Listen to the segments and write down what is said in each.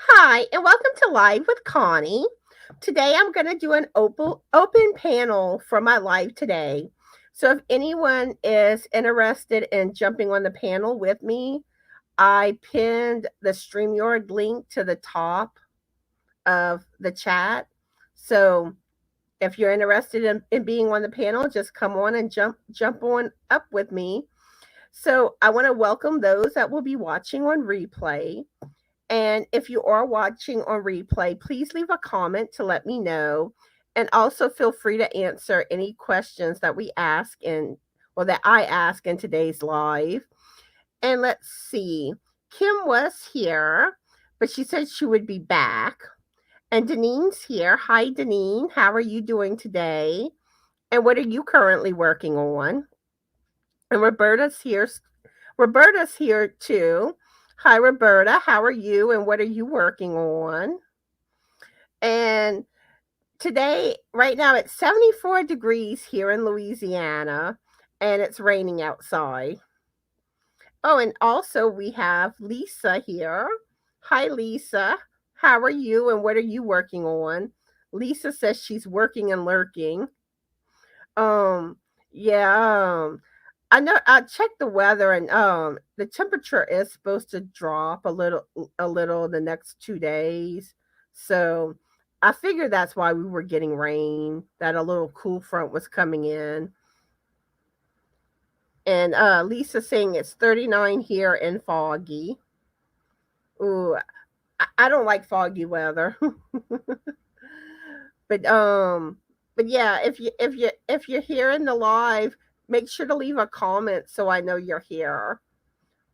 Hi, and welcome to Live with Connie. Today I'm going to do an open panel for my live today. So if anyone is interested in jumping on the panel with me, I pinned the StreamYard link to the top of the chat. So if you're interested in being on the panel, just come on and jump on up with me. So I want to welcome those that will be watching on replay. And if you are watching on replay, please leave a comment to let me know. And also feel free to answer any questions that we ask that I ask in today's live. And let's see. Kim was here, but she said she would be back. And Danine's here. Hi, Danine. How are you doing today? And what are you currently working on? And Roberta's here. Roberta's here too. Hi, Roberta. How are you? And what are you working on? And today, right now, it's 74 degrees here in Louisiana, and it's raining outside. Oh, and also we have Lisa here. Hi, Lisa. How are you? And what are you working on? Lisa says she's working and lurking. Um, yeah. I know I checked the weather and the temperature is supposed to drop a little the next 2 days. So I figured that's why we were getting rain, that a little cool front was coming in. And Lisa saying it's 39 here and foggy. Ooh, I don't like foggy weather. But but yeah, if you're here in the live, make sure to leave a comment so I know you're here.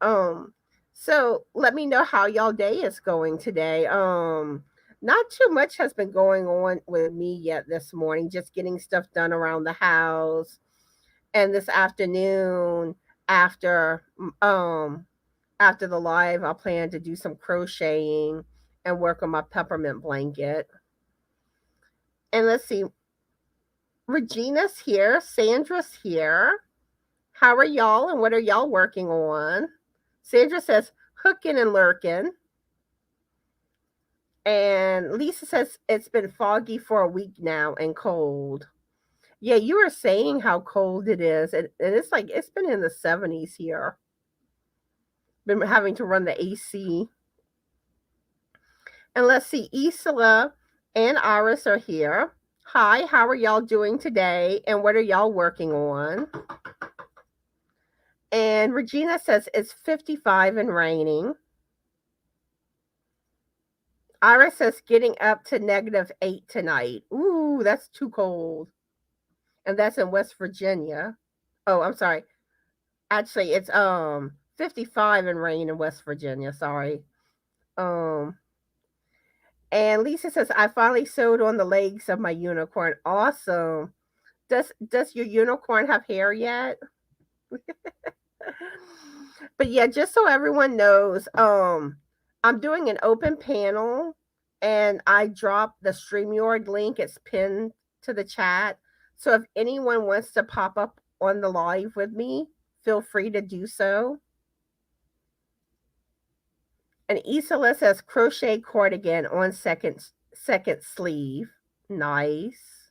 Um, so let me know how y'all day is going today. Not too much has been going on with me yet this morning, just getting stuff done around the house. And this afternoon, after um after the live, I'll plan to do some crocheting and work on my peppermint blanket. And let's see, Regina's here, Sandra's here. How are y'all and what are y'all working on? Sandra says hooking and lurking. And Lisa says it's been foggy for a week now and cold. Yeah, you were saying how cold it is. And it's like it's been in the 70s here. Been having to run the AC. And let's see, Isla and Iris are here. Hi, how are y'all doing today? And what are y'all working on? And Regina says it's 55 and raining. Iris says getting up to -8 tonight. Ooh, that's too cold. And that's in West Virginia. Oh, I'm sorry. Actually, it's 55 and rain in West Virginia. Sorry. Um and Lisa says I finally sewed on the legs of my unicorn. Awesome. Does your unicorn have hair yet? But yeah, just so everyone knows, I'm doing an open panel and I dropped the StreamYard link. It's pinned to the chat. So if anyone wants to pop up on the live with me, feel free to do so. And Isola says crochet cardigan on second sleeve. Nice.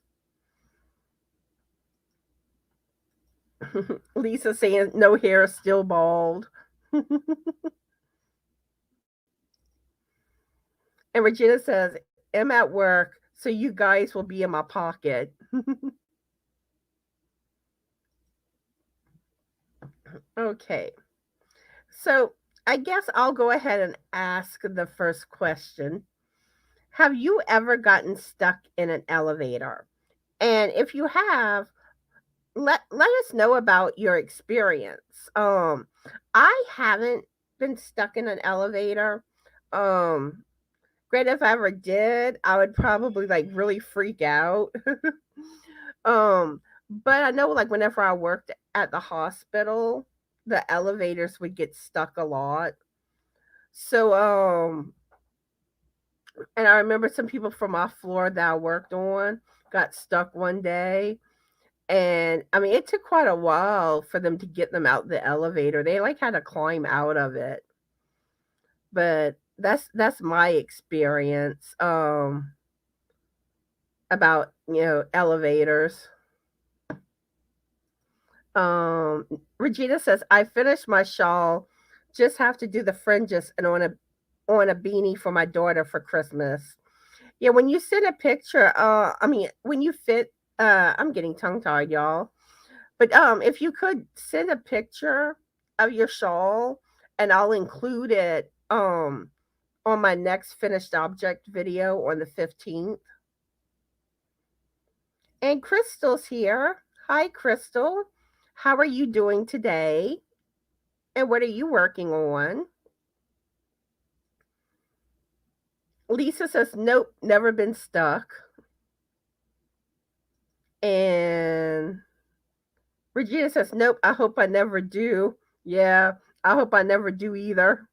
Lisa saying no hair, still bald. And Regina says, I'm at work, so you guys will be in my pocket. Okay. So I guess I'll go ahead and ask the first question. Have you ever gotten stuck in an elevator? And if you have, let us know about your experience. I haven't been stuck in an elevator. Um, Granted, if I ever did, I would probably like really freak out. um, but I know like whenever I worked at the hospital, the elevators would get stuck a lot. So and I remember some people from my floor that I worked on got stuck one day. And I mean, it took quite a while for them to get them out the elevator. They like had to climb out of it. But That's my experience about, elevators. Um, Regina says, I finished my shawl, just have to do the fringes and on a beanie for my daughter for Christmas. Yeah, when you send a picture, I mean, when you fit, I'm getting tongue tied, y'all. But if you could send a picture of your shawl, and I'll include it on my next finished object video on the 15th. And Crystal's here. Hi, Crystal. How are you doing today? And what are you working on? Lisa says, nope, never been stuck. And Regina says, nope, I hope I never do. Yeah, I hope I never do either.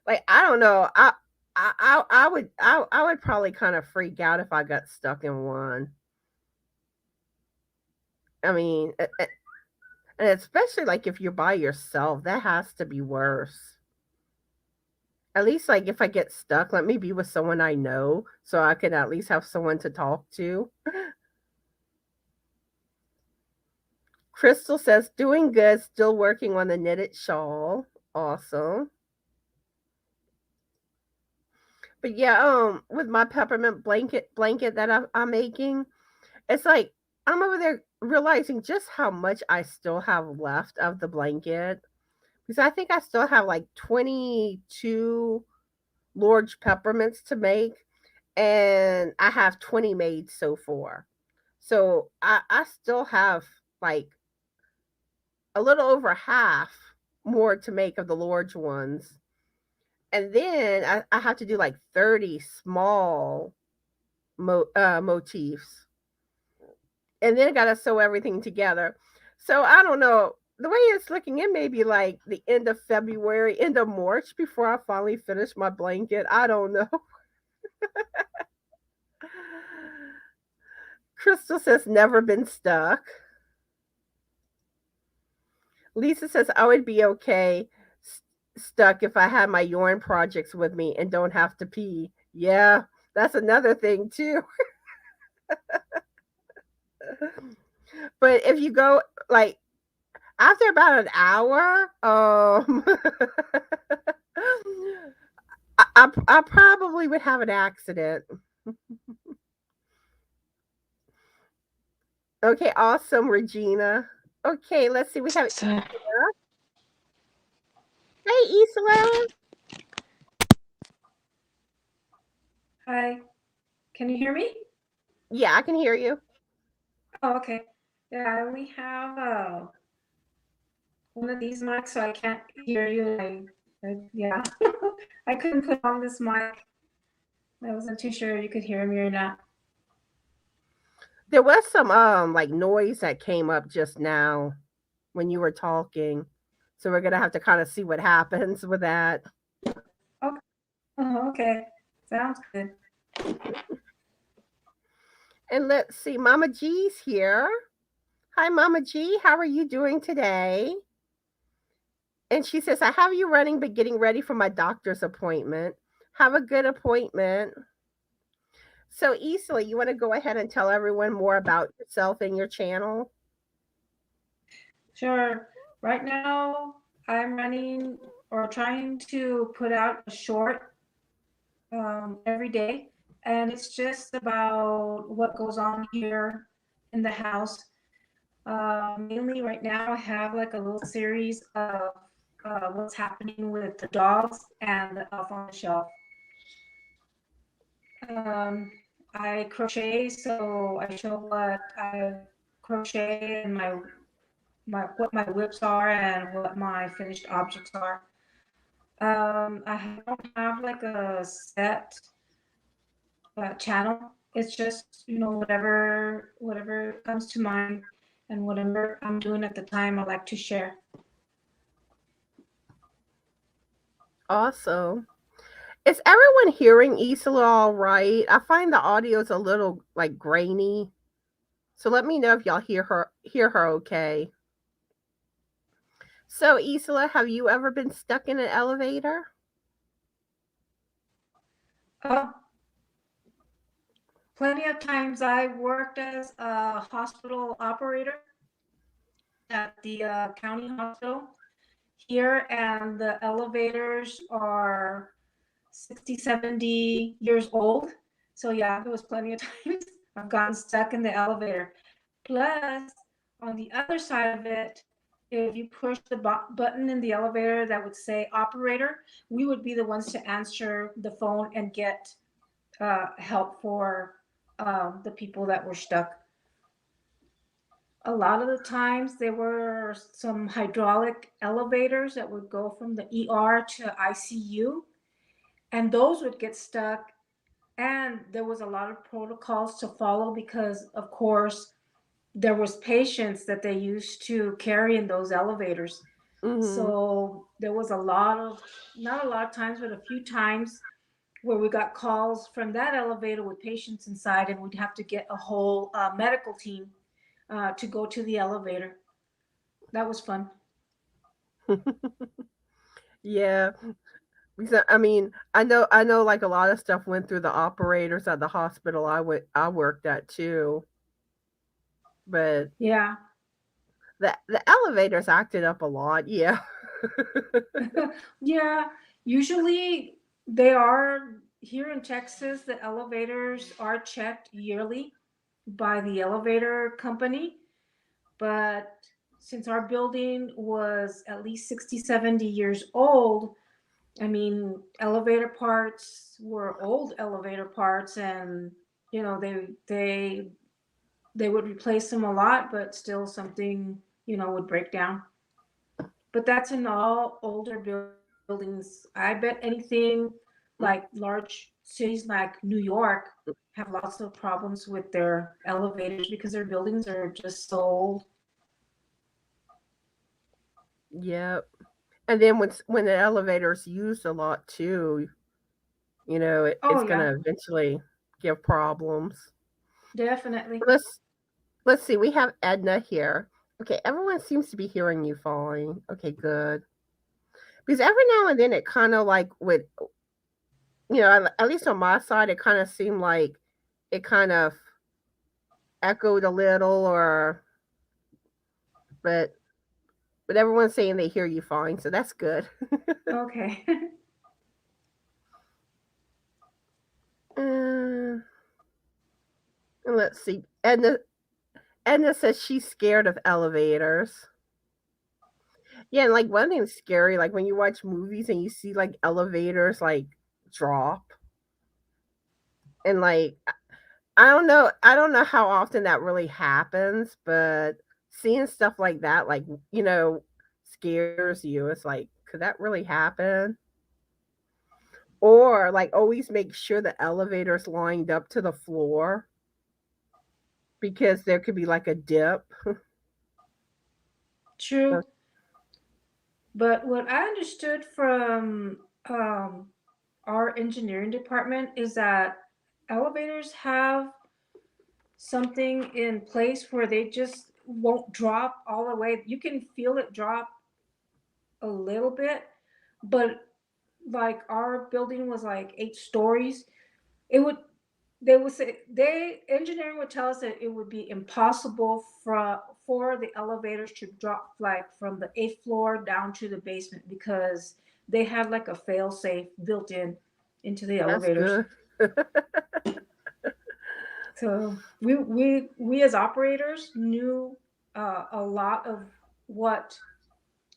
Like, I don't know. I would probably kind of freak out if I got stuck in one. I mean, and especially like if you're by yourself, that has to be worse. At least like if I get stuck, let me be with someone I know so I can at least have someone to talk to. Crystal says, doing good, still working on the knitted shawl. Awesome. But yeah, with my peppermint blanket that I'm making, it's like I'm over there realizing just how much I still have left of the blanket. Because I think I still have like 22 large peppermints to make, and I have 20 made so far. So I still have like a little over half more to make of the large ones. And then I have to do like 30 small motifs. And then I got to sew everything together. So I don't know. The way it's looking, it may be like the end of February, end of March before I finally finish my blanket. I don't know. Crystal says, never been stuck. Lisa says, I would be okay stuck if I had my yarn projects with me and don't have to pee. Yeah, that's another thing too. But if you go like after about an hour, I probably would have an accident. Okay, awesome, Regina. Okay, let's see. We have So, Isla. Hey, Isla. hi, can you hear me? Yeah, I can hear you. Oh, okay. Yeah, I only have one of these mics, so I can't hear you. Yeah, I couldn't put on this mic. I wasn't too sure you could hear me or not. There was some like noise that came up just now when you were talking. So we're gonna have to kind of see what happens with that. Okay, okay, sounds good. And let's see, Mama G's here. Hi, Mama G. How are you doing today? And she says, I have you running, but getting ready for my doctor's appointment. Have a good appointment. So, Isla, you want to go ahead and tell everyone more about yourself and your channel? Sure. Right now, I'm running or trying to put out a short every day, and it's just about what goes on here in the house. Mainly right now, I have like a little series of what's happening with the dogs and the elf on the shelf. Um, I crochet, so I show what I crochet and my what my whips are and what my finished objects are. I don't have like a set channel. It's just whatever comes to mind and whatever I'm doing at the time. I like to share. Awesome. Is everyone hearing Isla all right? I find the audio's a little like grainy. So let me know if y'all hear her okay. So, Isla, have you ever been stuck in an elevator? Uh, Plenty of times I worked as a hospital operator at the county hospital here, and the elevators are 60, 70 years old. So yeah, there was plenty of times I've gotten stuck in the elevator. Plus, on the other side of it, if you push the button in the elevator that would say operator, we would be the ones to answer the phone and get help for the people that were stuck. A lot of the times there were some hydraulic elevators that would go from the ER to ICU, and those would get stuck. And there was a lot of protocols to follow because, of course, there was patients that they used to carry in those elevators. Mm-hmm. So there was a lot of, not a lot of times, but a few times where we got calls from that elevator with patients inside, and we'd have to get a whole medical team to go to the elevator. That was fun. Yeah. Because I know like a lot of stuff went through the operators at the hospital I worked at too. But Yeah. the elevators acted up a lot. Yeah. Yeah. Usually they are here in Texas, the elevators are checked yearly by the elevator company. But since our building was at least 60, 70 years old, I mean, elevator parts were old elevator parts, and they would replace them a lot, but still something would break down. But that's in all older buildings. I bet anything like large cities like New York have lots of problems with their elevators because their buildings are just so old. Yep. And then when the elevator's used a lot too, Oh it's yeah, gonna eventually give problems. definitely. Let's see. We have Edna here. Okay, everyone seems to be hearing you fine. Okay, good. Because every now and then it kind of like would, at least on my side, it kind of seemed like it kind of echoed a little, or but everyone's saying they hear you fine, so that's good. Okay. Uh, and let's see. Edna says she's scared of elevators. Yeah, and like one thing's scary, like when you watch movies and you see like elevators like drop, and like I don't know how often that really happens, but seeing stuff like that, like, scares you. It's like, could that really happen? Or like always make sure the elevator's lined up to the floor because there could be like a dip. True. But what I understood from our engineering department is that elevators have something in place where they just won't drop all the way. You can feel it drop a little bit, but like our building was like 8 stories. It would they would say they engineering would tell us that it would be impossible for the elevators to drop like from the eighth floor down to the basement because they had like a fail safe built in into the That's elevators. good. So we as operators knew a lot of what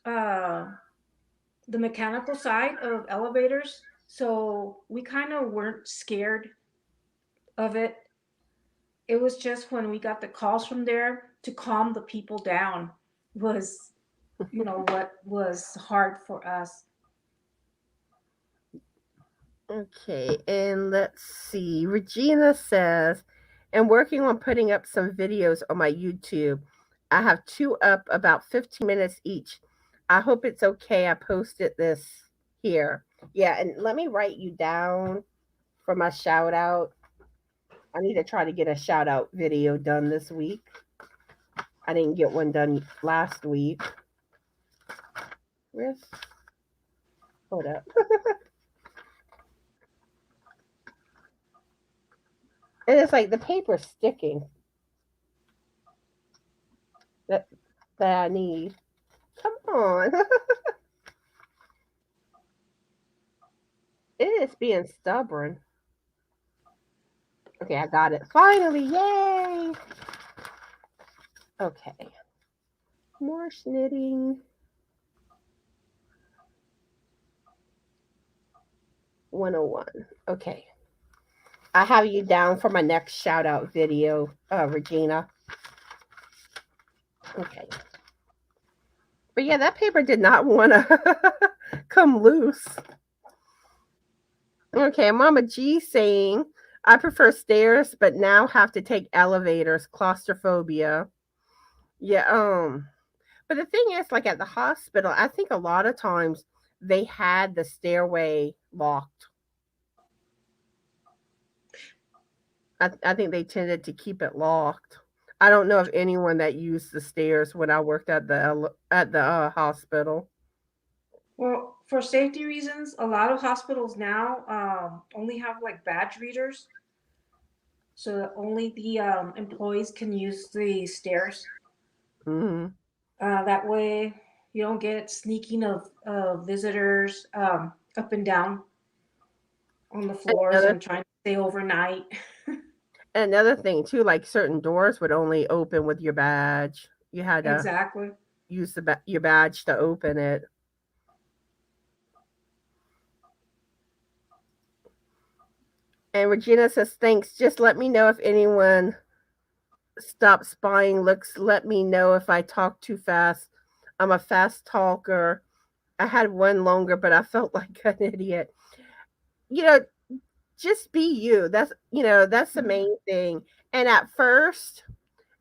uh, the mechanical side of elevators. So we kind of weren't scared of it. It was just when we got the calls from there to calm the people down was, what was hard for us. Okay, and let's see. Regina says, I'm working on putting up some videos on my YouTube. I have two up about 15 minutes each. I hope it's okay. I posted this here. Yeah, and let me write you down for my shout out. I need to try to get a shout out video done this week. I didn't get one done last week. Where's hold up. And it's like the paper's sticking that that I need. Come on. It is being stubborn. Okay, I got it. Finally, yay! Okay. More knitting 101. Okay. I have you down for my next shout out video, Regina. Okay. But yeah, that paper did not want to come loose. Okay, Mama G saying, I prefer stairs, but now have to take elevators, claustrophobia. Yeah, but the thing is, like at the hospital, I think a lot of times they had the stairway locked. I think they tended to keep it locked. I don't know of anyone that used the stairs when I worked at the hospital. Well, for safety reasons, a lot of hospitals now only have like badge readers, so that only the employees can use the stairs. Hmm. That way, you don't get sneaking of visitors up and down on the floors Another and trying to stay overnight. another thing too, like certain doors would only open with your badge. You had to Exactly. use your badge to open it. And Regina says, "Thanks. Just let me know if anyone stops spying. Looks. Let me know if I talk too fast. I'm a fast talker. I had one longer, but I felt like an idiot. You know, just be you. That's the main thing. And at first,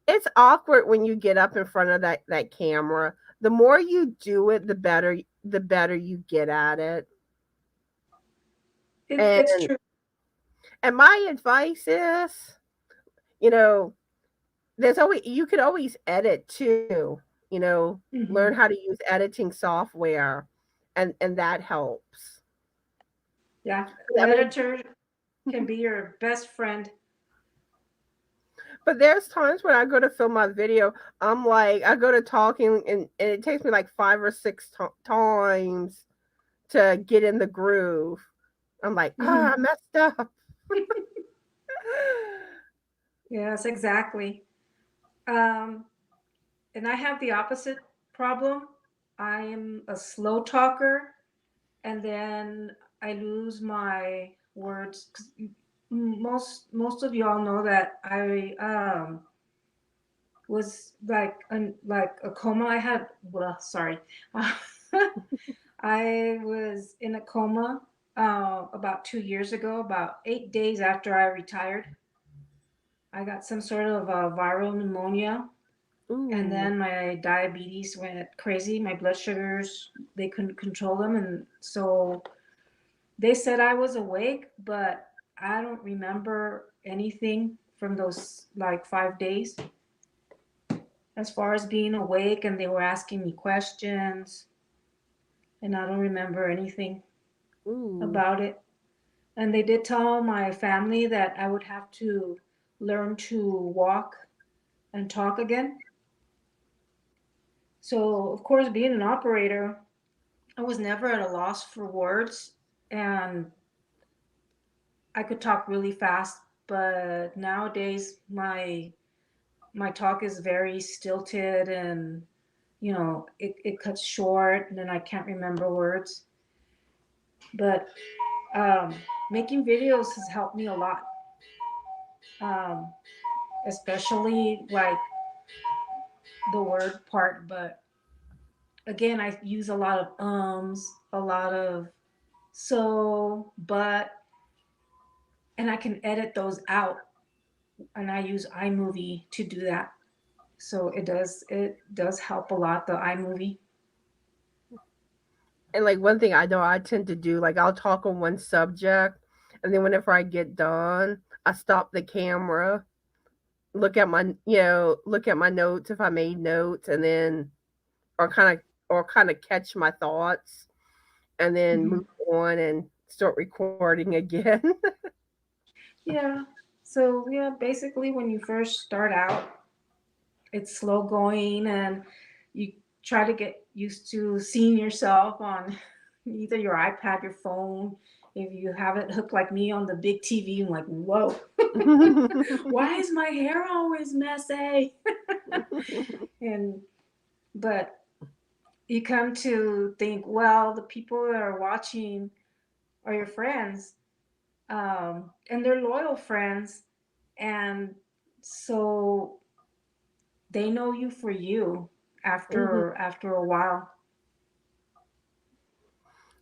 it's awkward when you get up in front of that camera. The more you do it, the better you get at it. It's And true. and my advice is, you know, there's always you could always edit too. Learn Hmm. how to use editing software, and that helps. Yeah, I mean, editor can be your best friend. but there's times when I go to film my video, I'm like, I go to talking, and it takes me like 5 or 6 times to get in the groove. I'm like, Hmm. I messed up. Yes, exactly. Um, and I have the opposite problem. I am a slow talker, and then I lose my words. 'Cause most of y'all know that I was like a coma. I had well, sorry, I was in a coma about 2 years ago. About 8 days after I retired, I got some sort of viral pneumonia, and Ooh, then my diabetes went crazy. My blood sugars, they couldn't control them, and so they said I was awake, but I don't remember anything from those like 5 days as far as being awake, and they were asking me questions, and I don't remember anything ooh. about it. And they did tell my family that I would have to learn to walk and talk again. So, of course, being an operator, I was never at a loss for words, and I could talk really fast, but nowadays my talk is very stilted, and it cuts short, and then I can't remember words. But um, making videos has helped me a lot, um, especially like the word part. But again, I use a lot of a lot of so, but, and I can edit those out, and I use iMovie to do that. So it does help a lot, the iMovie. And like one thing I know I tend to do, like I'll talk on one subject, and then whenever I get done, I stop the camera, look at my notes if I made notes, and then or kind of or kind of catch my thoughts and then Mhm. move on and start recording again. Yeah. So yeah, basically when you first start out, it's slow going and you try to get used to seeing yourself on either your iPad, your phone. If you have it hooked like me on the big TV, I'm like, whoa, why is my hair always messy? And but you come to think, well, the people that are watching are your friends, and they're loyal friends, and so they know you for you Mhm. after a while.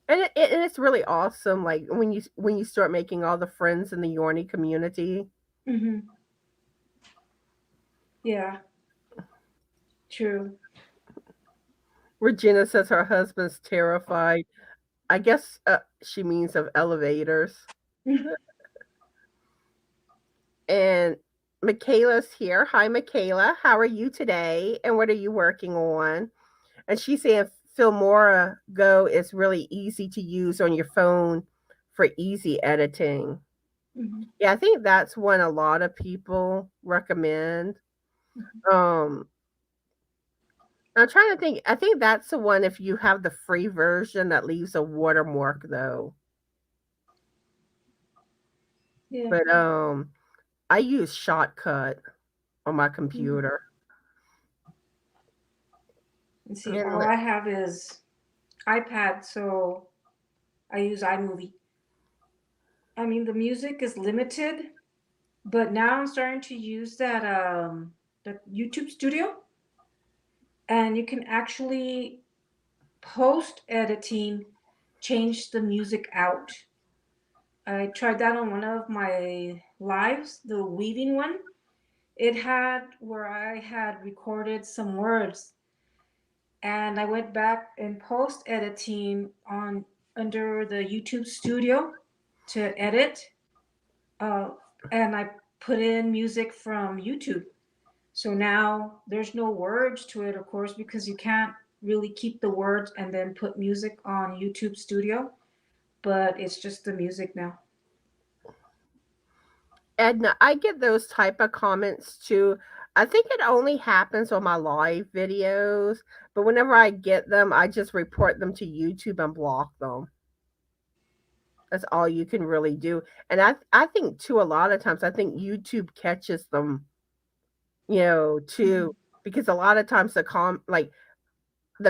And it's really awesome, like when you start making all the friends in the Yorny community. Hmm. Yeah, true. Regina says her husband's terrified. I guess she means of elevators. And Michaela's here. Hi, Michaela. How are you today? And what are you working on? And she's saying Filmora Go is really easy to use on your phone for easy editing. Hmm. Yeah, I think that's one a lot of people recommend. Um, I'm trying to think. I think that's the one if you have the free version that leaves a watermark though. Yeah. But I use Shotcut on my Mm. computer. And see, And all I have is iPad, so I use iMovie. I mean, the music is limited, but now I'm starting to use the YouTube Studio, and you can actually post editing change the music out. I tried that on one of my lives, the weaving one. It had where I had recorded some words, and I went back and post editing on under the YouTube Studio to edit, uh, and I put in music from YouTube. So now there's no words to it, of course, because you can't really keep the words and then put music on YouTube Studio, but it's just the music now. Edna, I get those type of comments too. I think it only happens on my live videos, but whenever I get them, I just report them to YouTube and block them. That's all you can really do. And I think too a lot of times I think YouTube catches them, too, Mhm. because a lot of times the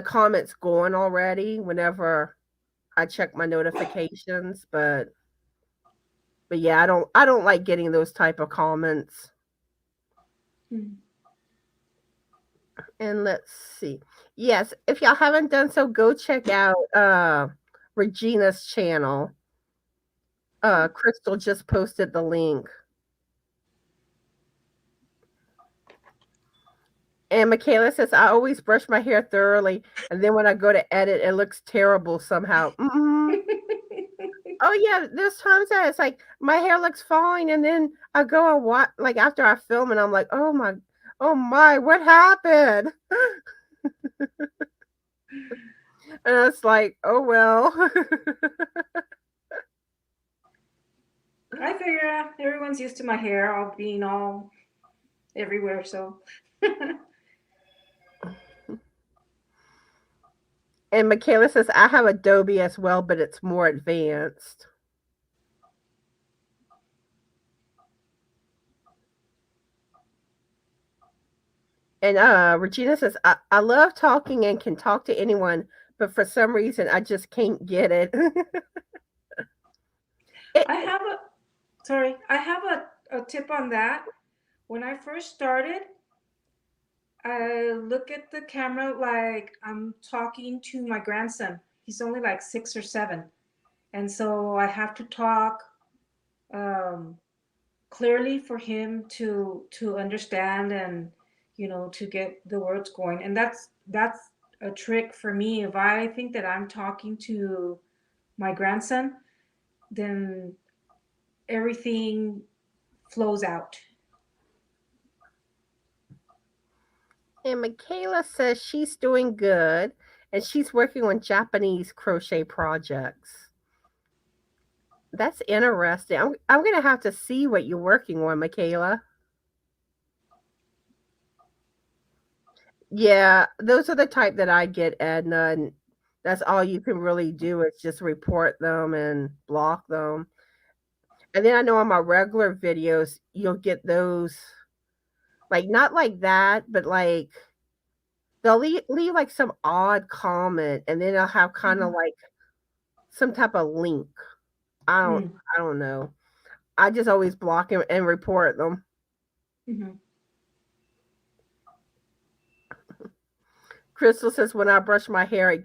comments going already whenever I check my notifications, but yeah, I don't like getting those type of comments. Mhm. And let's see. Yes, if y'all haven't done so, go check out Regina's channel. Crystal just posted the link. And Michaela says, I always brush my hair thoroughly, and then when I go to edit, it looks terrible somehow. Oh yeah, there's times that it's like my hair looks fine, and then I go and watch like after I film, and I'm like, oh my, what happened? And it's like, oh well. I figure everyone's used to my hair all being all everywhere, so And Michaela says, I have Adobe as well, but it's more advanced. And Regina says, I love talking and can talk to anyone, but for some reason I just can't get it. I it have a sorry, I have a tip on that. When I first started, I look at the camera like I'm talking to my grandson. He's only like 6 or 7. And so I have to talk um, clearly for him to understand and to get the words going. And that's a trick for me. If I think that I'm talking to my grandson, then everything flows out. and Michaela says she's doing good. and she's working on Japanese crochet projects. That's interesting. I'm gonna have to see what you're working on, Michaela. Yeah, those are the type that I get, Edna, and that's all you can really do is just report them and block them. And then I know on my regular videos, you'll get those like not like that, but like they'll leave like some odd comment, and then they'll have kind of Mhm. like some type of link. I don't Mm. I don't know. I just always block them and report them. Mhm. Crystal says when I brush my hair, it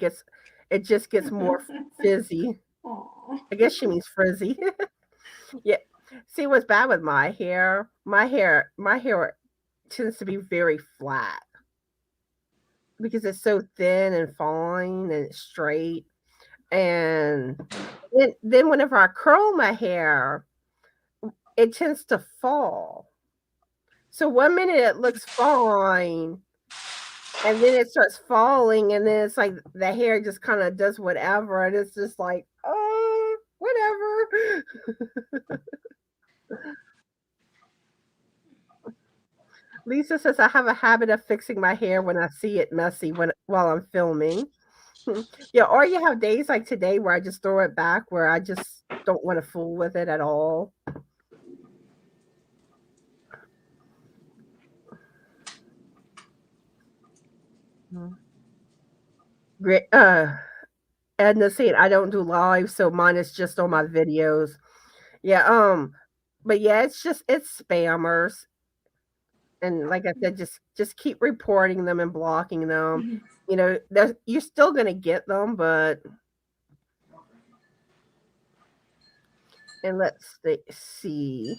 just gets more fizzy. Aw. I guess she means frizzy. Yeah. See what's bad with my hair? My hair tends to be very flat because it's so thin and fine and straight. And then whenever I curl my hair, it tends to fall. So one minute it looks fine, and then it starts falling, and then it's like the hair just kind of does whatever, and it's just like, oh, whatever. Lisa says I have a habit of fixing my hair when I see it messy while I'm filming. Yeah, or you have days like today where I just throw it back where I just don't want to fool with it at all. Mm. Great. Edna said I don't do live, so mine is just on my videos. Yeah, but yeah, it's spammers. And like I said, just keep reporting them and blocking them. Mhm. You know, you're still gonna get them, but and see.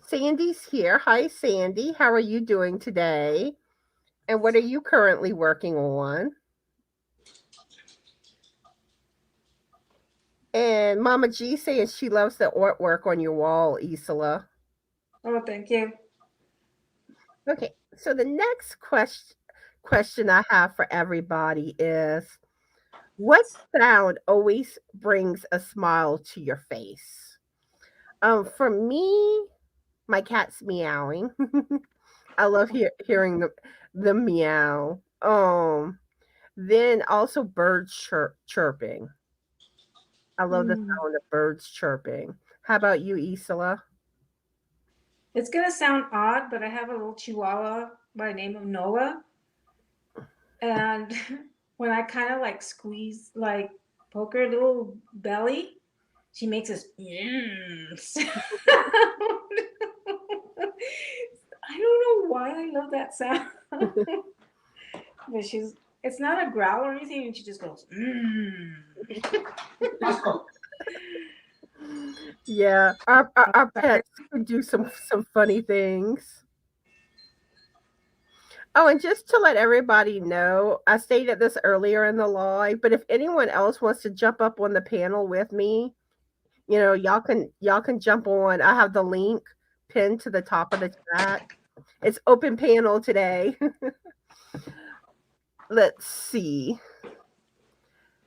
Sandy's here. Hi, Sandy. How are you doing today? And what are you currently working on? And Mama G says she loves the artwork on your wall, Isola. Oh, thank you. Okay, so the next question I have for everybody is what sound always brings a smile to your face? For me, my cat's meowing. I love hearing the meow. Then also birds chirping. I love the Mm. sound of birds chirping. How about you, Isola? It's gonna sound odd, but I have a little chihuahua by the name of Noah, and when I kind of like squeeze, like poke her little belly, she makes this sound. I don't know why I love that sound, but it's not a growl or anything, and she just goes Yeah, our pets can do some funny things. Oh, and just to let everybody know, I stated this earlier in the live, but if anyone else wants to jump up on the panel with me, y'all can jump on. I have the link pinned to the top of the chat. It's open panel today. Let's see.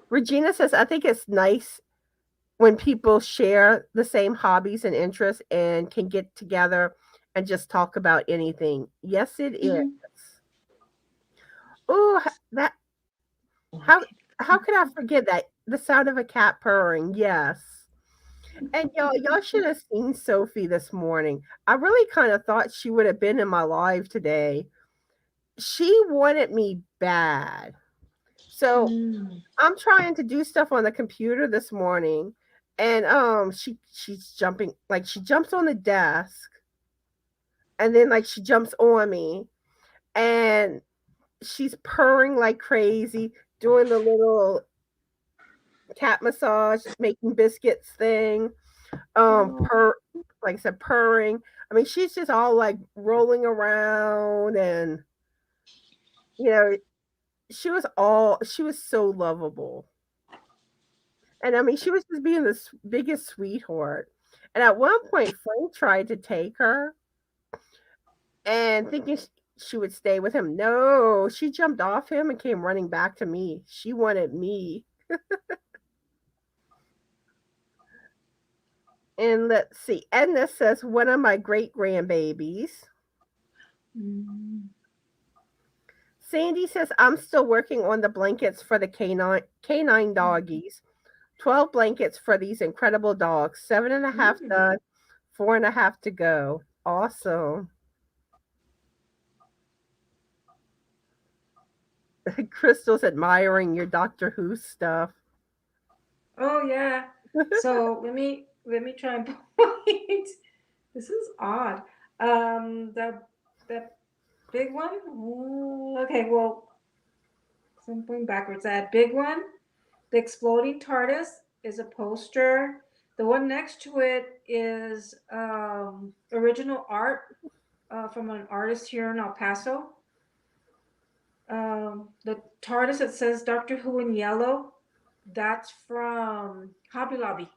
Regina says, I think it's nice when people share the same hobbies and interests and can get together and just talk about anything. Yes, it is. Mhm. Oh, that how how could I forget that? The sound of a cat purring. Yes. And y'all should have seen Sophie this morning. I really kind of thought she would have been in my live today. She wanted me bad. So Mm. I'm trying to do stuff on the computer this morning, and she's jumping, like she jumps on the desk, and then like she jumps on me, and she's purring like crazy, doing the little cat massage, making biscuits thing. Oh. Purr, like I said, purring. I mean, she's just all like rolling around, and you know, she was so lovable. And I mean, she was just being the biggest sweetheart. And at one point, Frank tried to take her and thinking she would stay with him. No, she jumped off him and came running back to me. She wanted me. And let's see. Edna says, one of my great grandbabies. Mm. Sandy says, I'm still working on the blankets for the canine doggies. 12 blankets for these incredible dogs. 7.5 Mm. done, 4.5 to go. Awesome. Crystal's admiring your Doctor Who stuff. Oh yeah. So let me try and point. This is odd. The big one. Okay, well, so I'm going backwards. That big one, the exploding TARDIS, is a poster. The one next to it is original art from an artist here in El Paso. The TARDIS that says Doctor Who in yellow, that's from Hobby Lobby.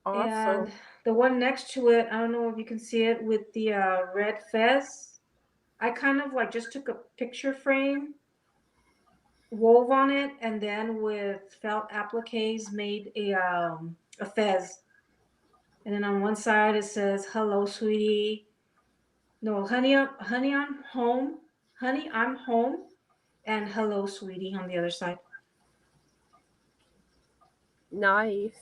And Awesome. the one next to it, I don't know if you can see it with the red fez. I kind of like just took a picture frame, wove on it, and then with felt appliques made a fez. And then on one side it says "Hello, sweetie." No, honey, I'm home. Honey, I'm home. And "Hello, sweetie" on the other side. Nice.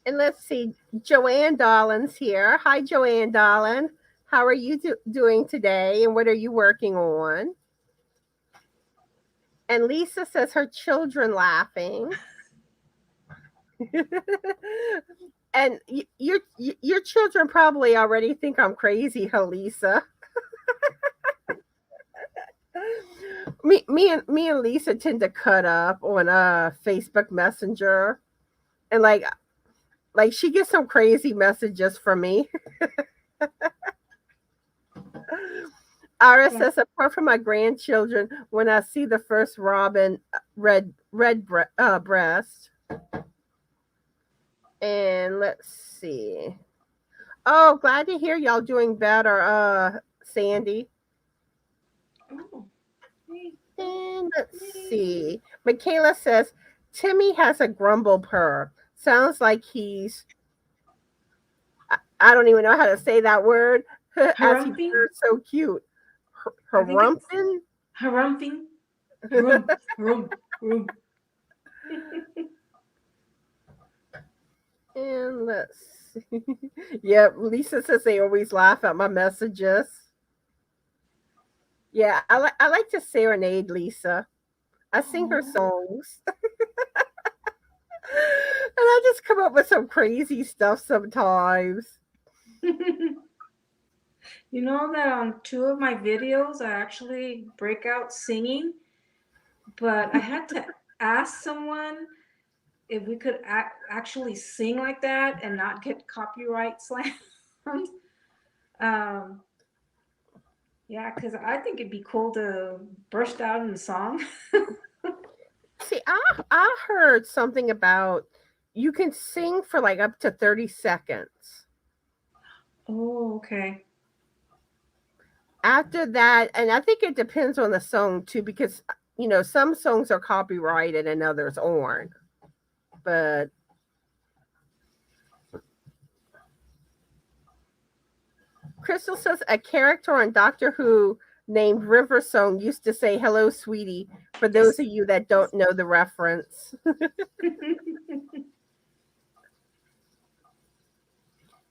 And let's see. Joanne Darlin's here. Hi, Joanne Darlin. How are you doing today? And what are you working on? And Lisa says her children laughing. And your children probably already think I'm crazy, huh, Lisa? Me and Lisa tend to cut up on Facebook Messenger, and like she gets some crazy messages from me. Ira Yeah. says, apart from my grandchildren, when I see the first robin breast, and let's see. Oh, glad to hear y'all doing better, Sandy. Oh, hey. And let's see. Michaela says, Timmy has a grumble purr. Sounds like I don't even know how to say that word, as he Harumping? purrs so cute. I think it's Harumpin? harumping. Harum, harum, harum. And let's see. Yep, Lisa says they always laugh at my messages. Yeah, I like to serenade Lisa. I sing her Oh. songs. And I just come up with some crazy stuff sometimes. You know that on two of my videos, I actually break out singing, but I had to ask someone if we could actually sing like that and not get copyright slammed. um, yeah, because I think it'd be cool to burst out in a song. See, I heard something about you can sing for like up to 30 seconds. Oh, okay. After that, and I think it depends on the song too, because some songs are copyrighted and others aren't. But Crystal says a character on Doctor Who named River Song used to say "Hello, sweetie." For those Yes. of you that don't know the reference,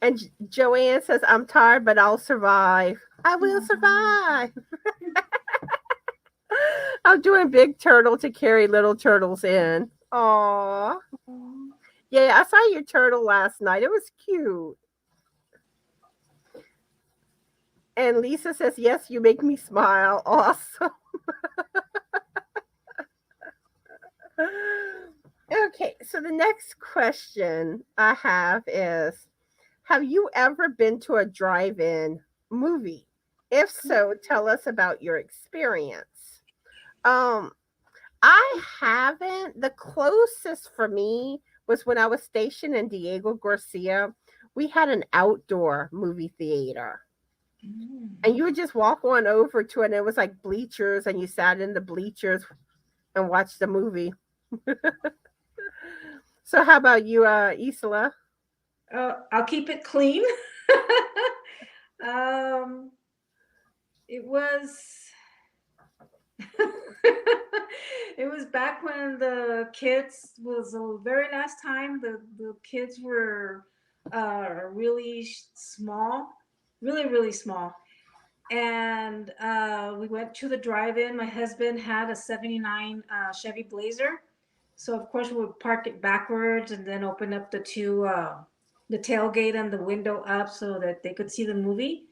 and Joanne says, "I'm tired, but I'll survive. I will survive." I'm doing Big Turtle to carry little turtles in. Aw. Yeah, I saw your turtle last night. It was cute. And Lisa says, yes, you make me smile. Awesome. Okay, so the next question I have is, have you ever been to a drive-in movie? If so, tell us about your experience. Um, I haven't. The closest for me was when I was stationed in Diego Garcia. We had an outdoor movie theater. And you would just walk on over to it, and it was like bleachers, and you sat in the bleachers and watched the movie. So how about you, Isla? I'll keep it clean. um, it was it was back when the kids was the very last time the kids were really small, really small. And we went to the drive-in. My husband had a 79 Chevy Blazer. So of course we would park it backwards and then open up the tailgate and the window up so that they could see the movie.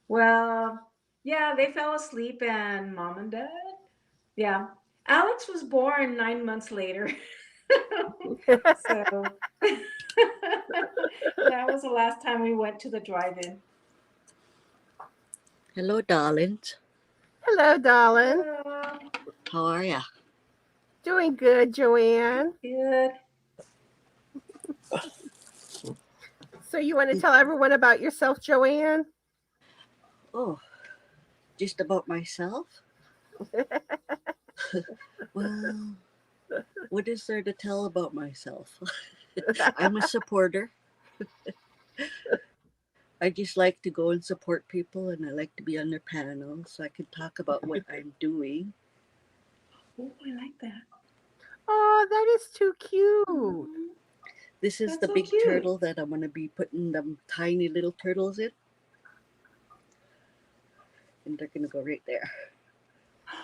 Well, yeah, they fell asleep and mom and dad. Yeah. Alex was born 9 months later. So that was the last time we went to the drive-in. Hello, darlings. Hello, darling. How are ya? Doing good, Joanne. Good. So you want to tell everyone about yourself, Joanne? Oh, just about myself? Well, what is there to tell about myself? I'm a supporter. I just like to go and support people, and I like to be on their panel so I can talk about what I'm doing. Oh, I like that. Oh, that is too cute. This is That's the so big cute. turtle that I'm going to be putting them tiny little turtles in. And they're going to go right there.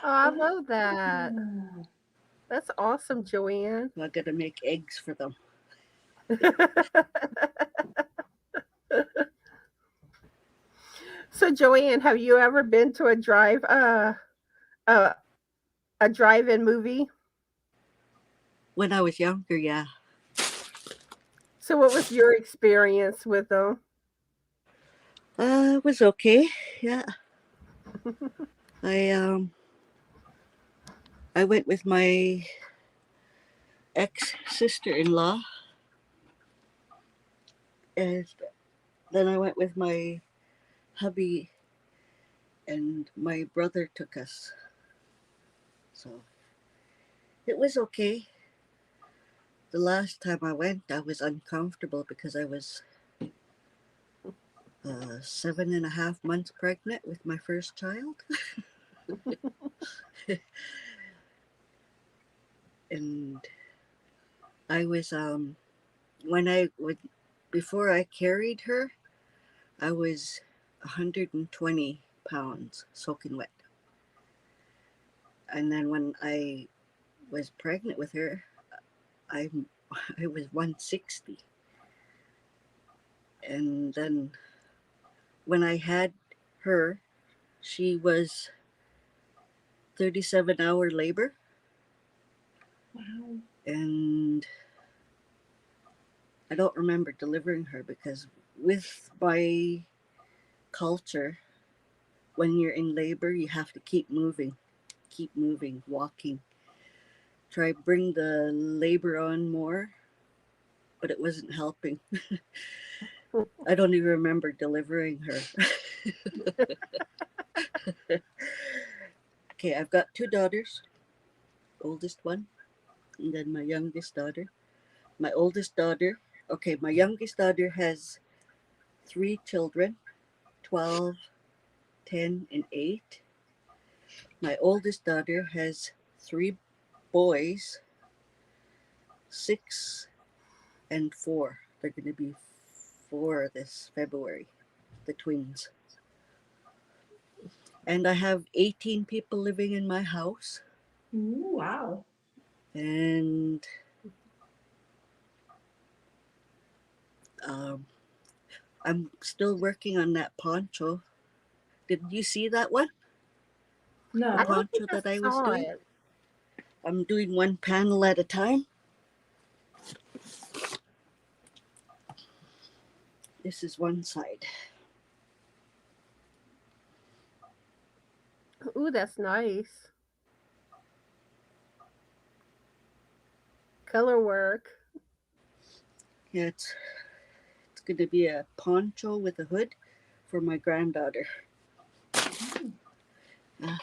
Oh, I love that. That's awesome, Joanne. I'm going to make eggs for them. So, Joanne, have you ever been to uh a drive-in movie? When I was younger, yeah. So, what was your experience with them? It was okay. Yeah. I I went with my ex-sister-in-law, and then I went with my hubby, and my brother took us. So it was okay. The last time I went, I was uncomfortable because I was 7.5 months pregnant with my first child. And I was when I would before I carried her, I was 120 pounds soaking wet. And then when I was pregnant with her, I I was 160. And then when I had her, she was 37-hour labor. Wow. And I don't remember delivering her because with my culture, when you're in labor, you have to keep moving, walking. Try bring the labor on more, but it wasn't helping. I don't even remember delivering her. Okay, I've got two daughters, oldest one, and then my youngest daughter. My oldest daughter, okay, my youngest daughter has three children, 12, 10, and 8. My oldest daughter has three boys, 6 and 4. They're going to be 4 this February, the twins. And I have 18 people living in my house. Ooh, wow. And um, I'm still working on that poncho. Did you see that one? The I No. don't think poncho I that I was saw doing? it. I'm doing one panel at a time. This is one side. Ooh, that's nice. Color work. Yeah, it's going to be a poncho with a hood for my granddaughter. Mm.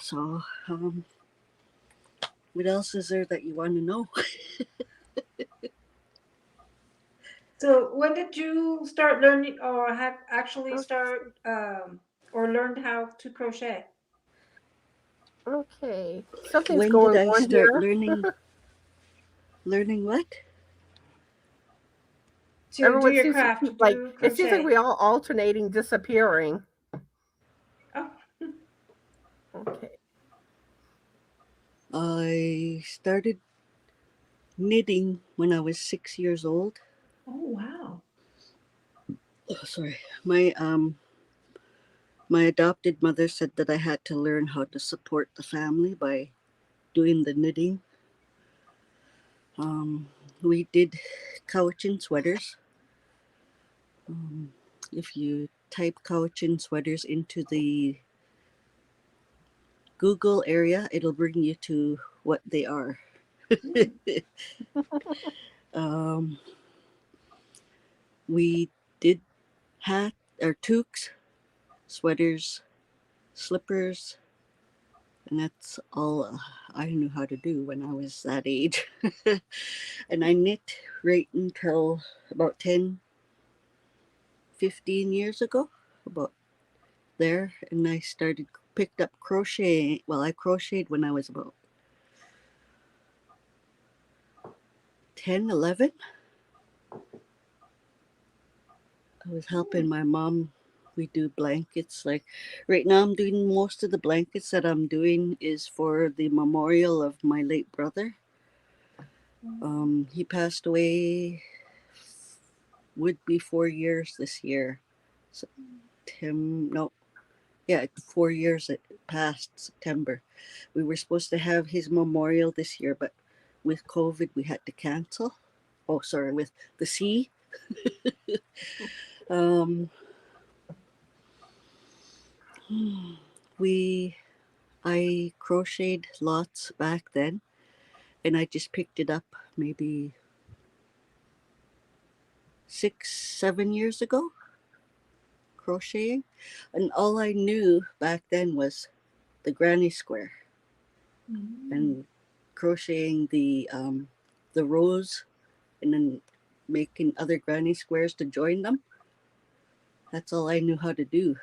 So, what else is there that you want to know? So when did you start learning or have actually Okay. start or learned how to crochet? Okay. Something's When did going I on start here. learning what? To do Everyone your seems to craft, to keep like do it seems like crochet. we all alternating disappearing. Oh, Okay. I started knitting when I was 6 years old. oh wow. Oh, sorry. My adopted mother said that I had to learn how to support the family by doing the knitting. Um, we did cowichan sweaters. Um, if you type cowichan sweaters into the Google area, it'll bring you to what they are. Mm. um, we did hat or toques, sweaters, slippers, and that's all I knew how to do when I was that age. And I knit right until about 10, 15 years ago, about there. And I picked up crochet. Well, I crocheted when I was about 10, 11. I was helping my mom. We do blankets. Like right now, I'm doing most of the blankets that I'm doing is for the memorial of my late brother. He passed away, would be 4 years this year. No, yeah, 4 years it passed September. We were supposed to have his memorial this year, but with COVID, we had to cancel. Oh, sorry, with the sea. Um, we I crocheted lots back then, and I just picked it up maybe 6, 7 years ago, crocheting, and all I knew back then was the granny square Mm. and crocheting the rows, and then making other granny squares to join them. That's all I knew how to do.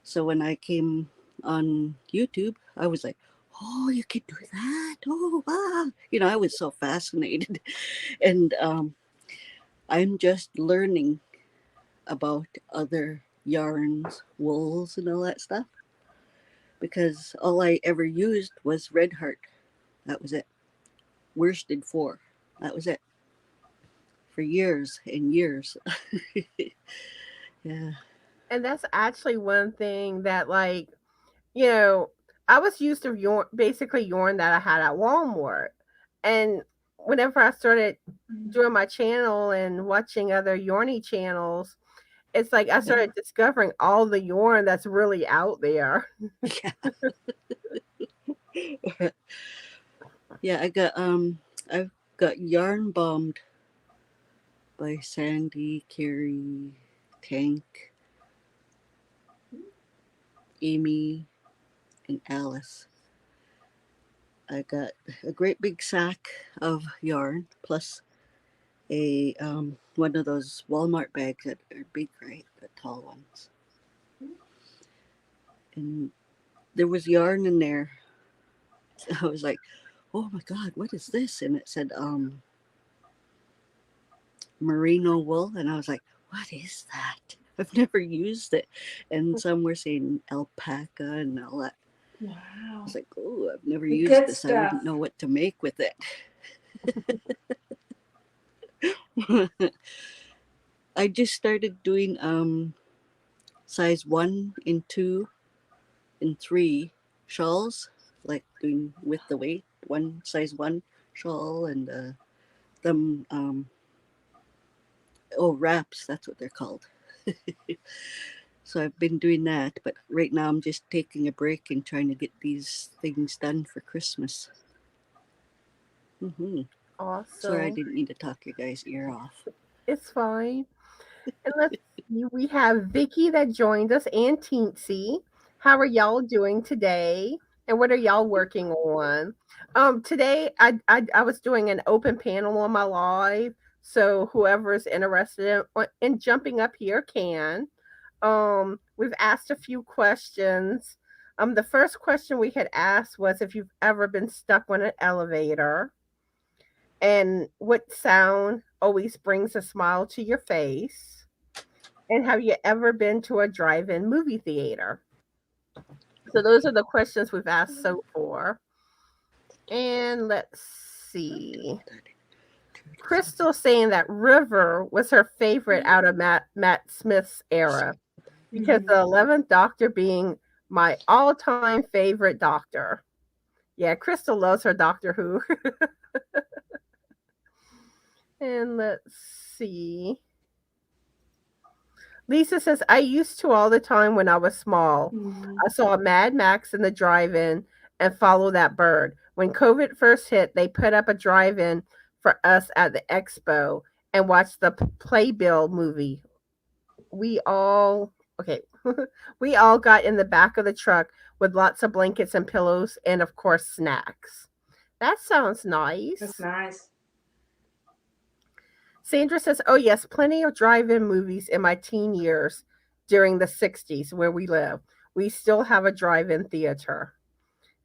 So when I came on YouTube, I was like, oh, you can do that. Oh, wow. I was so fascinated. And I'm just learning about other yarns, wools, and all that stuff because all I ever used was Red Heart. That was it. Worsted 4. That was it for years and years. Yeah. And that's actually one thing that like, you know, I was used to yarn, basically yarn that I had at Walmart. And whenever I started Mm. doing my channel and watching other yarny channels, it's like I started discovering all the yarn that's really out there. Yeah, I've got yarn bombed by Sandy, Carrie, Tank, Amy, and Alice. I got a great big sack of yarn plus a one of those Walmart bags that are big, right? The tall ones. And there was yarn in there. I was like, "Oh my God, what is this?" And it said merino wool, and I was like, "What is that?" I've never used it. And some were saying alpaca and all that. I was Wow. like, "Oh, I've never The used good this. I wouldn't stuff. know what to make with it." I just started doing size 1 and 2 and 3 shawls, like doing with the weight, one size 1 shawl and them wraps, that's what they're called. So I've been doing that, but right now I'm just taking a break and trying to get these things done for Christmas. Sorry, I Awesome. didn't mean to talk your guys' ear off. It's fine. And let's We have Vicky that joined us and Teensy. How are y'all doing today? And what are y'all working on? Today I was doing an open panel on my live, so whoever's interested in jumping up here can. We've asked a few questions. The first question we had asked was if you've ever been stuck on an elevator and what sound always brings a smile to your face. And have you ever been to a drive-in movie theater? So those are the questions we've asked so far. And let's see. Crystal saying that River was her favorite out of Matt Smith's era because the 11th Doctor being my all-time favorite Doctor. Yeah, Crystal loves her Doctor Who. And let's see. Lisa says, I used to all the time when I was small. I saw Mad Max in the drive in and Follow That Bird. When COVID first hit, they put up a drive in for us at the expo and watched the Playbill movie. We all, okay, we all got in the back of the truck with lots of blankets and pillows and, of course, snacks. That sounds nice. That's nice. Sandra says, "Oh yes, plenty of drive-in movies in my teen years during the '60s where we live. We still have a drive-in theater."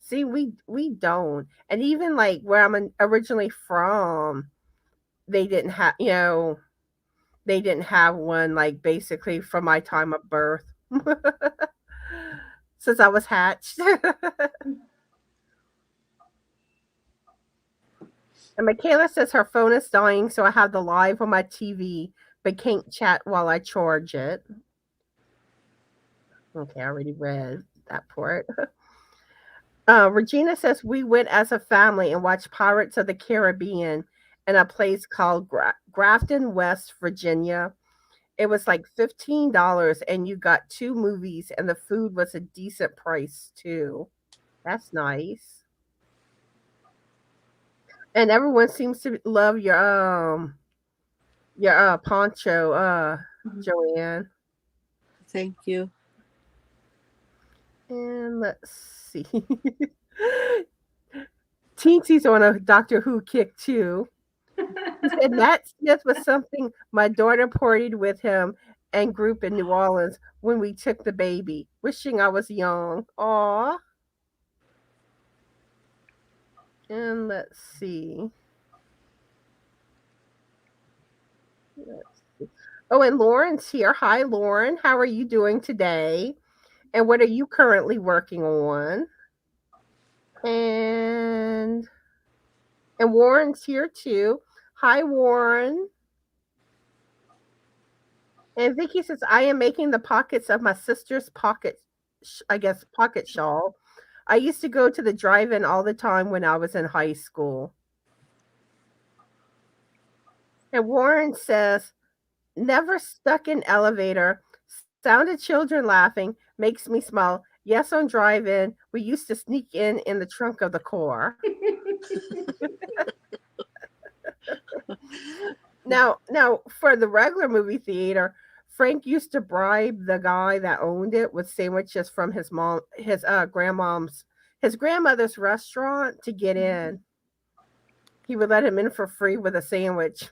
See, we don't, and even like where I'm originally from, they didn't have, they didn't have one like basically from my time of birth, since I was hatched. And Michaela says her phone is dying, so I have the live on my TV, but can't chat while I charge it. Okay, I already read that part. Regina says we went as a family and watched Pirates of the Caribbean in a place called Grafton, West Virginia. It was like $15, and you got two movies, and the food was a decent price too. That's nice. And everyone seems to love your poncho, Joanne. Thank you. And let's see. Teensy's on a Doctor Who kick too. He said Matt Smith was something my daughter partied with him and group in New Orleans when we took the baby. Wishing I was young. Aw. And let's see. Oh, and Lauren's here. Hi, Lauren. How are you doing today? And what are you currently working on? And Warren's here too. Hi, Warren. And Vicky says, I am making the pockets of my sister's pocket shawl. I used to go to the drive-in all the time when I was in high school. And Warren says, never stuck in elevator. Sound of children laughing makes me smile. Yes, on drive-in, we used to sneak in the trunk of the car. Now, for the regular movie theater, Frank used to bribe the guy that owned it with sandwiches from his grandmother's restaurant to get in. He would let him in for free with a sandwich.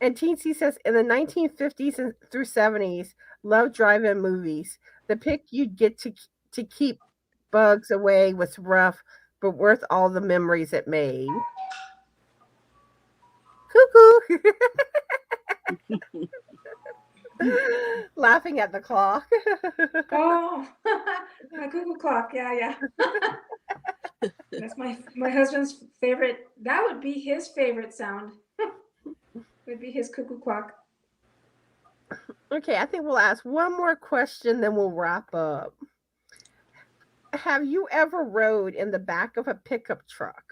And Teensy says in the 1950s through 70s, loved drive-in movies. The pick you'd get to keep bugs away was rough, but worth all the memories it made. Cuckoo! Laughing at the clock. Oh, my Google clock. Yeah. That's my husband's favorite. That would be his favorite sound. Would be his cuckoo clock. Okay, I think we'll ask one more question, then we'll wrap up. Have you ever rode in the back of a pickup truck?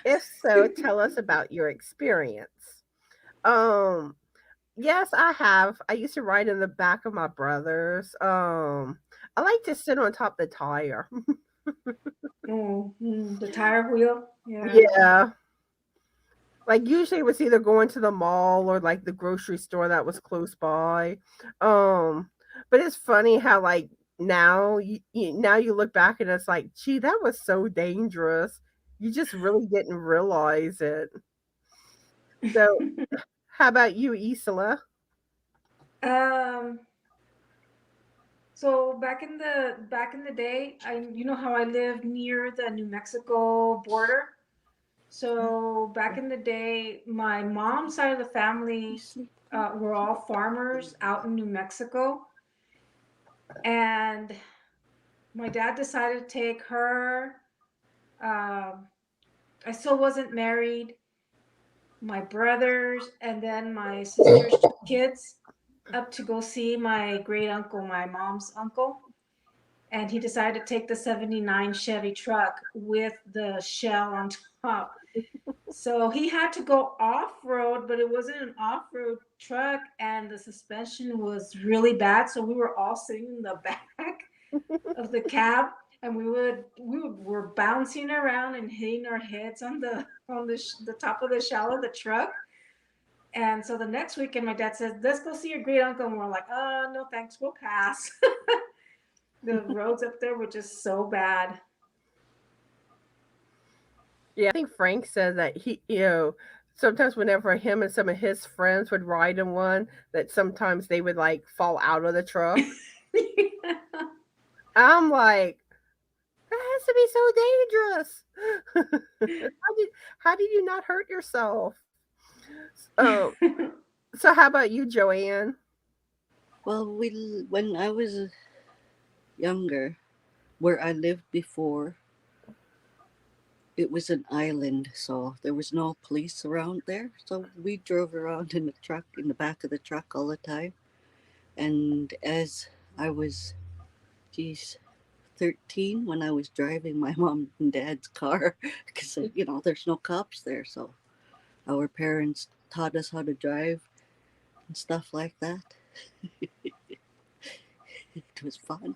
If so, tell us about your experience. Yes, I have. I used to ride in the back of my brother's. I like to sit on top of the tire. The tire wheel. Yeah. Yeah. Like usually it was either going to the mall or like the grocery store that was close by. Um, but it's funny how like now you look back and it's like, gee, that was so dangerous. You just really didn't realize it. So, how about you, Isla? um, so back in the day, you know how I lived near the New Mexico border. So back in the day, my mom's side of the family were all farmers out in New Mexico, and my dad decided to take her. Um, I still wasn't married. My brothers and then my sister's two kids up to go see my great uncle, my mom's uncle. And he decided to take the 79 Chevy truck with the shell on top. So he had to go off road, but it wasn't an off road truck, and the suspension was really bad. So we were all sitting in the back of the cab, and were bouncing around and hitting our heads on the top of the shell of the truck. And so the next weekend, my dad says, "Let's go see your great uncle." And we're like, "Oh no, thanks, we'll pass." The roads up there were just so bad. Yeah, I think Frank said that sometimes whenever him and some of his friends would ride in one, that sometimes they would like fall out of the truck. I'm like, that has to be so dangerous. How did you not hurt yourself? Um, so how about you, Joanne? Well, when I was younger, where I lived before, it was an island, so there was no police around there. So we drove around in the truck, in the back of the truck all the time. And as I was, geez, 13 when I was driving my mom and dad's car, because, there's no cops there. So our parents taught us how to drive and stuff like that. It was fun.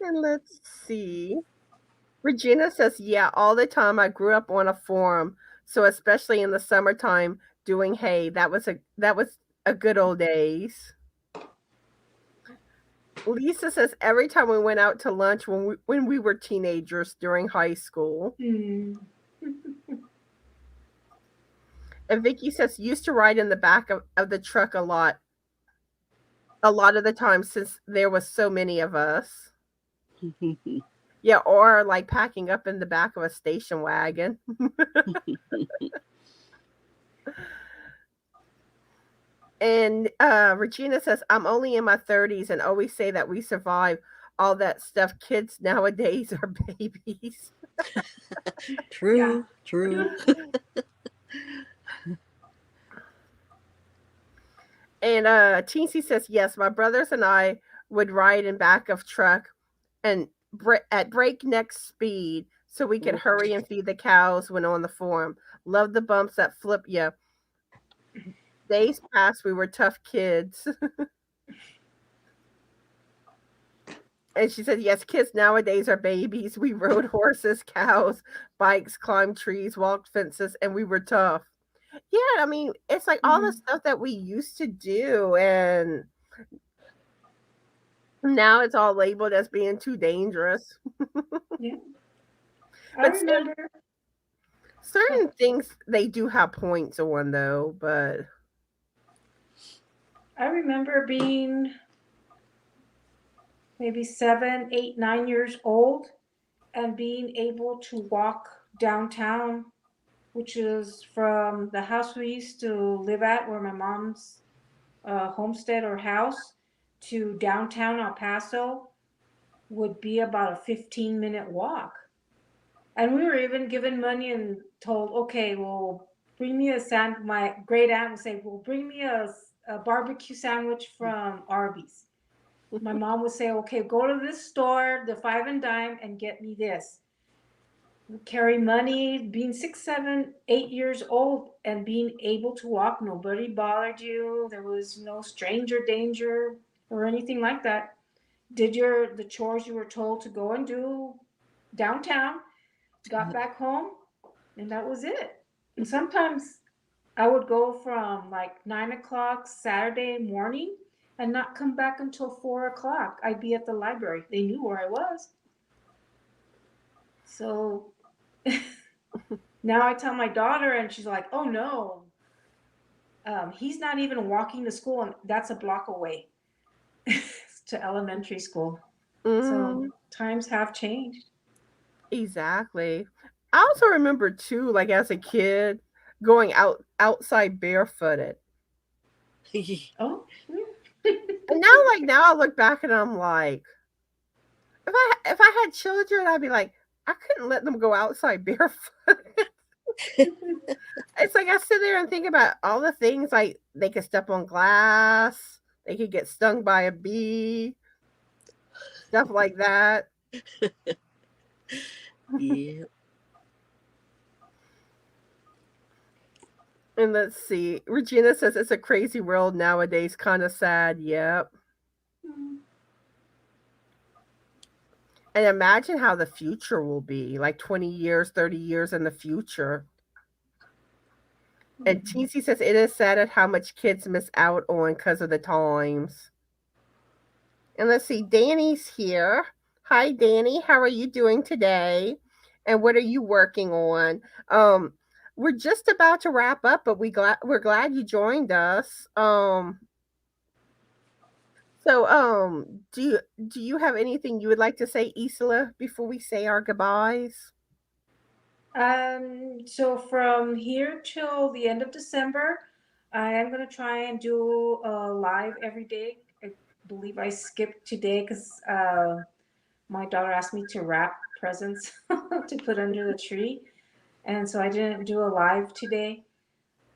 And let's see. Regina says, yeah, all the time. I grew up on a farm, so especially in the summertime doing hay, that was a good old days. Lisa says every time we went out to lunch when we were teenagers during high school. Hmm. And Vicky says used to ride in the back of the truck a lot of the time since there was so many of us. Yeah, or like packing up in the back of a station wagon. And Regina says, I'm only in my 30s and always say that we survive all that stuff. Kids nowadays are babies. Yeah. True, true. And Teensy says, yes, my brothers and I would ride in back of truck and at breakneck speed so we could hurry and feed the cows when on the farm. Love the bumps that flip you. Days past, we were tough kids. And she said, yes, kids nowadays are babies. We rode horses, cows, bikes, climbed trees, walked fences, and we were tough. Yeah, I mean, it's like all the Hmm. stuff that we used to do, and now it's all labeled as being too dangerous. Yeah. I But remember. certain things they do have points on, though. But I remember being maybe 7, 8, 9 years old and being able to walk downtown, which is from the house we used to live at, where my mom's homestead or house, to downtown El Paso would be about a 15-minute walk. And we were even given money and told, okay, well, bring me a sand. My great aunt would say, well, bring me a barbecue sandwich from Arby's. My mom would say, okay, go to this store, the five and dime, and get me this. Carry money, being 6, 7, 8 years old and being able to walk. Nobody bothered you. There was no stranger danger or anything like that. Did the chores you were told to go and do downtown, got back home, and that was it. And sometimes I would go from like 9 o'clock Saturday morning and not come back until 4 o'clock. I'd be at the library. They knew where I was. So now I tell my daughter, and she's like, "Oh no, he's not even walking to school, and that's a block away to elementary school." So Mm, times have changed. exactly. I also remember too, like as a kid, going outside barefooted. Oh, And now, like now, I look back and I'm like, if I had children, I'd be like, I couldn't let them go outside barefoot. It's like I sit there and think about all the things like they could step on glass, they could get stung by a bee, stuff like that. Yeah. And let's see. Regina says it's a crazy world nowadays, kind of sad. Yep. And imagine how the future will be, like 20 years, 30 years in the future. And TC says it is sad at how much kids miss out on because of the times. And let's see, Danny's here. Hi, Danny. How are you doing today? And what are you working on? Um, we're just about to wrap up, but we're glad you joined us. Do you have anything you would like to say, Isla, before we say our goodbyes? So from here till the end of December, I am gonna try and do a live every day. I believe I skipped today because my daughter asked me to wrap presents to put under the tree, and so I didn't do a live today.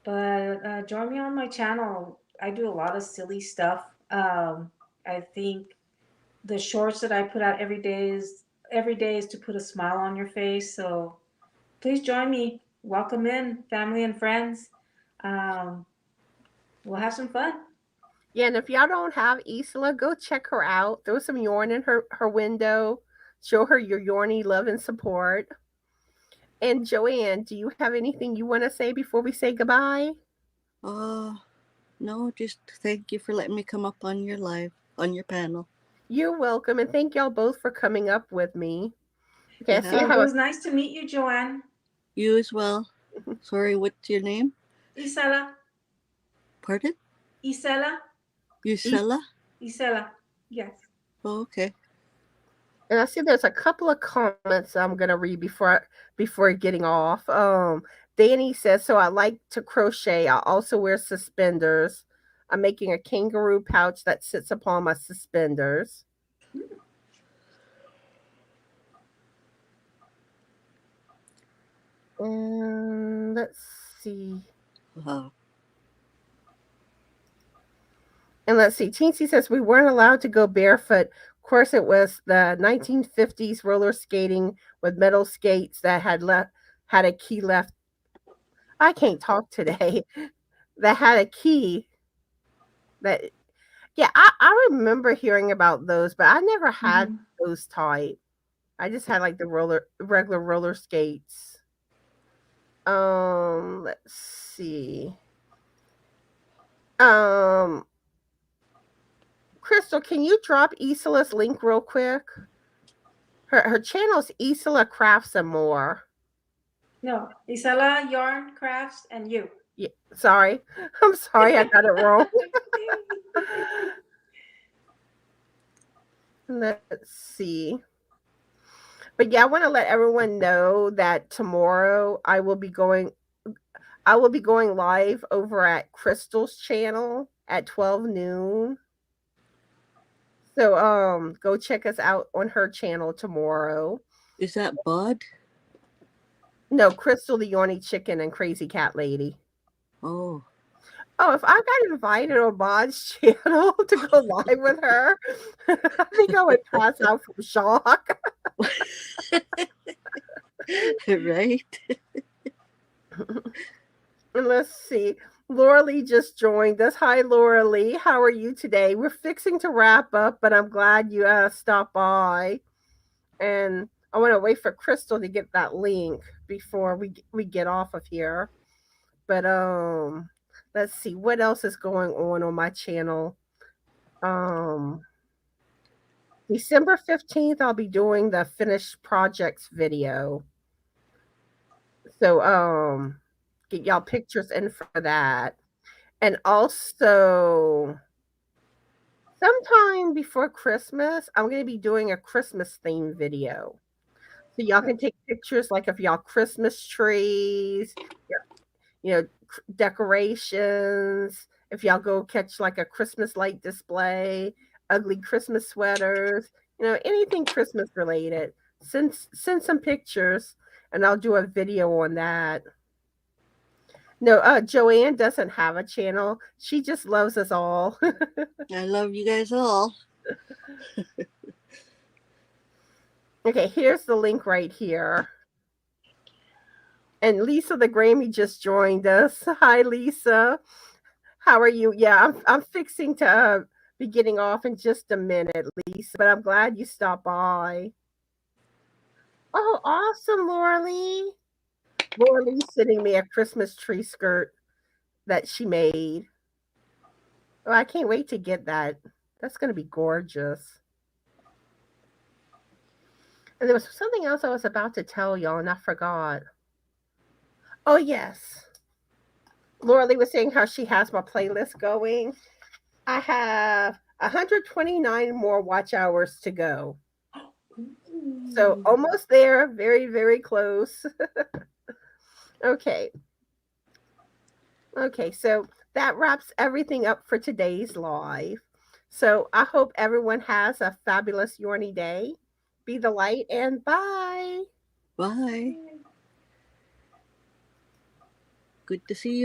But join me on my channel. I do a lot of silly stuff. I think the shorts that I put out every day is to put a smile on your face. So please join me. Welcome in, family and friends. Um, we'll have some fun. Yeah, and if y'all don't have Isla, go check her out. Throw some yarn in her window. Show her your yarny love and support. And Joanne, do you have anything you want to say before we say goodbye? Oh, no, just thank you for letting me come up on your live, on your panel. You're welcome, and thank y'all both for coming up with me. Okay, You I see have I It have a was nice to meet you, Joanne. you as well. Sorry, what's your name? Isela, Pardon? Isela, Yusela? Isela. Yes. Oh, okay. and I see there's a couple of comments I'm gonna read before getting off. Danny says, "So I like to crochet. I also wear suspenders. I'm making a kangaroo pouch that sits upon my suspenders." And let's see. Wow. And let's see. Teensy says we weren't allowed to go barefoot. Of course, it was the 1950s roller skating with metal skates that had a key left. I can't talk today. That had a key that yeah, I remember hearing about those, but I never had Mm-hmm. those type. I just had like the regular roller skates. Let's see. Um, Crystal, can you drop Isola's link real quick? Her channel's Isla Crafts and More. No, Isela, yarn, crafts, and you. Yeah, sorry. I'm sorry I got it wrong. Let's see. But yeah, I want to let everyone know that tomorrow I will be going live over at Crystal's channel at 12 noon. So go check us out on her channel tomorrow. Is that Bod? No, Crystal the Yawny Chicken and Crazy Cat Lady. Oh. Oh, if I got invited on Bod's channel to go live with her, I think I would pass out from shock. Right? And let's see. Laura Lee just joined us. Hi, Laura Lee. How are you today? We're fixing to wrap up, but I'm glad you stopped by. And I want to wait for Crystal to get that link before we get off of here. But let's see what else is going on my channel. Um December 15th I'll be doing the finished projects video. So get y'all pictures in for that. And also sometime before Christmas, I'm going to be doing a Christmas theme video. So y'all can take pictures like of y'all Christmas trees, decorations. If y'all go catch like a Christmas light display, ugly Christmas sweaters, anything Christmas related. Send some pictures and I'll do a video on that. No, Joanne doesn't have a channel. She just loves us all. I love you guys all. Okay, here's the link right here. And Lisa the Grammy just joined us. Hi, Lisa. How are you? Yeah, I'm fixing to be getting off in just a minute, Lisa, but I'm glad you stopped by. Oh, awesome, Laura Lee. Laura Lee's sending me a Christmas tree skirt that she made. Oh, I can't wait to get that. That's going to be gorgeous. And there was something else I was about to tell y'all, and I forgot. Oh, yes. Laura Lee was saying how she has my playlist going. I have 129 more watch hours to go. So almost there. Very, very close. Okay. Okay, so that wraps everything up for today's live. So I hope everyone has a fabulous Yorny day. Be the light and bye. Bye. Good to see you.